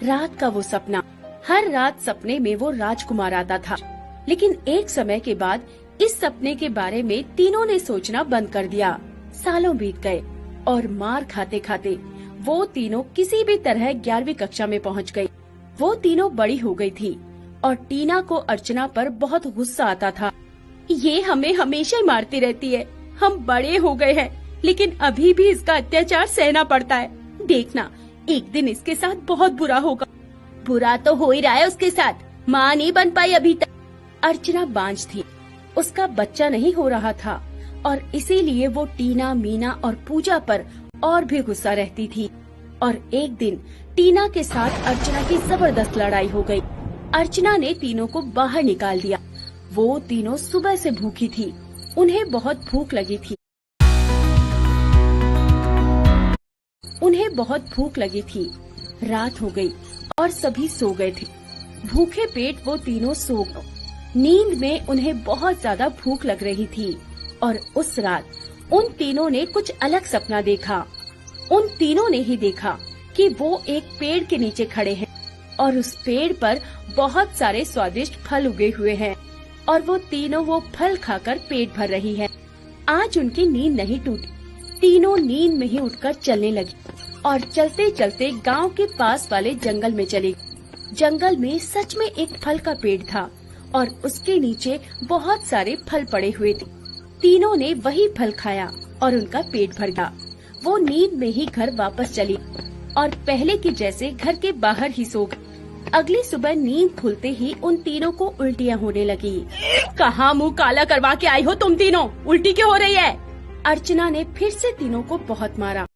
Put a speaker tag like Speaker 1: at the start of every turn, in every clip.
Speaker 1: रात का वो सपना। हर रात सपने में वो राजकुमार आता था, लेकिन एक समय के बाद इस सपने के बारे में तीनों ने सोचना बंद कर दिया। सालों बीत गए और मार खाते खाते वो तीनों किसी भी तरह 11वीं कक्षा में पहुंच गई। वो तीनों बड़ी हो गई थी और टीना को अर्चना पर बहुत गुस्सा आता था। ये हमें हमेशा ही मारती रहती है। हम बड़े हो गए हैं, लेकिन अभी भी इसका अत्याचार सहना पड़ता है। देखना, एक दिन इसके साथ बहुत बुरा होगा। बुरा तो हो ही रहा है उसके साथ, माँ नहीं बन पाई अभी तक। अर्चना बांझ थी, उसका बच्चा नहीं हो रहा था और इसीलिए वो टीना, मीना और पूजा पर और भी गुस्सा रहती थी। और एक दिन टीना के साथ अर्चना की जबरदस्त लड़ाई हो गई। अर्चना ने तीनों को बाहर निकाल दिया। वो तीनों सुबह से भूखी थी, उन्हें बहुत भूख लगी थी। रात हो गई और सभी सो गए थे। भूखे पेट वो तीनों सो गए। नींद में उन्हें बहुत ज्यादा भूख लग रही थी और उस रात उन तीनों ने कुछ अलग सपना देखा। उन तीनों ने ही देखा कि वो एक पेड़ के नीचे खड़े हैं और उस पेड़ पर बहुत सारे स्वादिष्ट फल उगे हुए हैं और वो तीनों वो फल खाकर पेट भर रही है। आज उनकी नींद नहीं टूटी। तीनों नींद में ही उठकर चलने लगी और चलते चलते गांव के पास वाले जंगल में चली। जंगल में सच में एक फल का पेड़ था और उसके नीचे बहुत सारे फल पड़े हुए थे। तीनों ने वही फल खाया और उनका पेट भर गया। वो नींद में ही घर वापस चली और पहले की जैसे घर के बाहर ही सो गई। अगली सुबह नींद खुलते ही उन तीनों को उल्टियाँ होने लगी। कहाँ मुंह काला करवा के आई हो तुम तीनों? उल्टी क्यों हो रही है? अर्चना ने फिर से तीनों को बहुत मारा।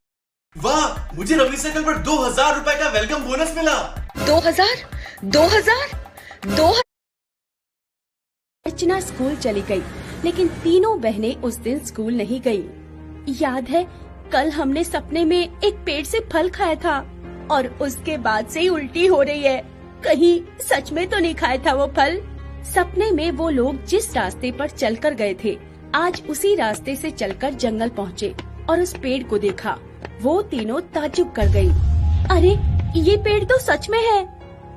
Speaker 2: वाह, मुझे रवि साइकिल पर 2000 रुपए का वेलकम बोनस मिला।
Speaker 3: 2000
Speaker 1: अर्चना स्कूल चली गई, लेकिन तीनों बहनें उस दिन स्कूल नहीं गई। याद है, कल हमने सपने में एक पेड़ से फल खाया था और उसके बाद से ही उल्टी हो रही है। कहीं सच में तो नहीं खाया था वो फल? सपने में वो लोग जिस रास्ते पर चलकर गए थे, आज उसी रास्ते से चलकर जंगल पहुँचे और उस पेड़ को देखा। वो तीनों ताज्जुब कर गयी। अरे, ये पेड़ तो सच में है,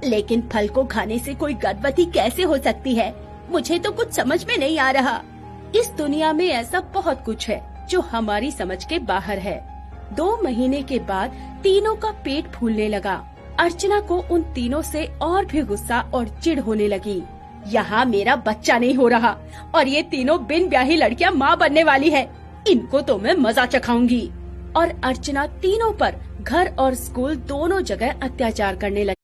Speaker 1: लेकिन फल को खाने से कोई गर्भवती कैसे हो सकती है? मुझे तो कुछ समझ में नहीं आ रहा। इस दुनिया में ऐसा बहुत कुछ है जो हमारी समझ के बाहर है। 2 महीने के बाद तीनों का पेट फूलने लगा। अर्चना को उन तीनों से और भी गुस्सा और चिढ़ होने लगी। यहाँ मेरा बच्चा नहीं हो रहा और ये तीनों बिन ब्याही लड़कियाँ माँ बनने वाली है। इनको तो मैं मजा चखाऊंगी। और अर्चना तीनों पर घर और स्कूल दोनों जगह अत्याचार करने लगी।